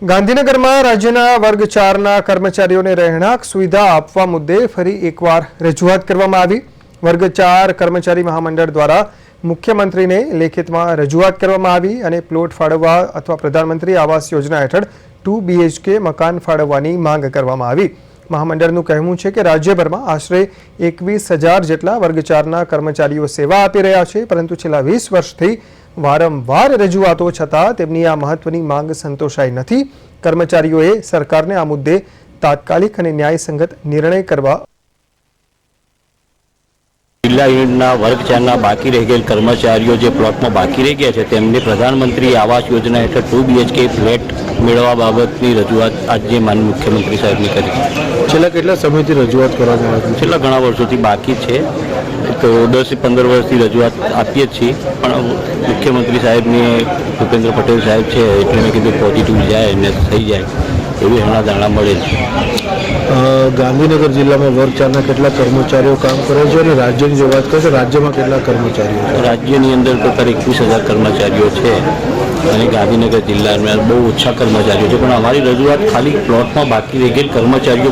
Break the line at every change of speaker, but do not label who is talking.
ગાંધીનગરમાં રાજ્યના વર્ગ 4ના કર્મચારીઓને રહેણાંક સુવિધા આપવા મુદ્દે ફરી એકવાર રજૂઆત કરવામાં આવી। વર્ગ 4 કર્મચારી મહામંડળ દ્વારા મુખ્યમંત્રીને લેખિતમાં રજૂઆત કરવામાં આવી અને પ્લોટ ફાળવવા અથવા પ્રધાનમંત્રી આવાસ યોજના હેઠળ 2 BHK મકાન ફાળવવાની માંગ કરવામાં આવી। મહામંડળનું કહેવું છે કે રાજ્યભરમાં આશરે 21,000 જેટલા વર્ગ 4ના કર્મચારીઓ સેવા આપી રહ્યા છે, પરંતુ છેલ્લા 20 વર્ષથી વારંવાર રજૂઆતો છતાં તેમની આ મહત્વની માંગ સંતોષાઈ નથી। કર્મચારીઓએ સરકારને આ મુદ્દે તાત્કાલિક અને ન્યાયસંગત નિર્ણય કરવા
જિલ્લા યુનિટના વર્ગ 4ના બાકી રહી ગયેલ કર્મચારીઓ જે પ્લોટમાં બાકી રહી ગયા છે તેમને પ્રધાનમંત્રી આવાસ યોજના હેઠળ 2 BHK ફ્લેટ મેળવવા બાબતની રજૂઆત આજે માનનીય મુખ્યમંત્રી સાહેબની કરી।
છેલ્લા કેટલા સમયથી રજૂઆત કરવામાં આવી?
છેલ્લા ઘણા વર્ષોથી બાકી છે, તો 10 થી 15 વર્ષથી રજૂઆત આપીએ જ છીએ, પણ મુખ્યમંત્રી સાહેબની ભૂપેન્દ્ર પટેલ સાહેબ છે એટલે મેં કીધું પોઝિટિવ જાય ને થઈ જાય એવી હમણાં ધારણા મળે છે।
ગાંધીનગર જિલ્લામાં વર્ગ 4ના કેટલા કર્મચારીઓ કામ કરે છે અને રાજ્યની જો વાત કરીએ તો રાજ્યમાં કેટલા કર્મચારીઓ છે?
રાજ્યની અંદર ટોટલ 21,000 કર્મચારીઓ છે અને ગાંધીનગર જિલ્લામાં બહુ ઓછા કર્મચારીઓ છે, પણ અમારી રજૂઆત ખાલી પ્લોટમાં બાકી રહી ગયેલ કર્મચારીઓ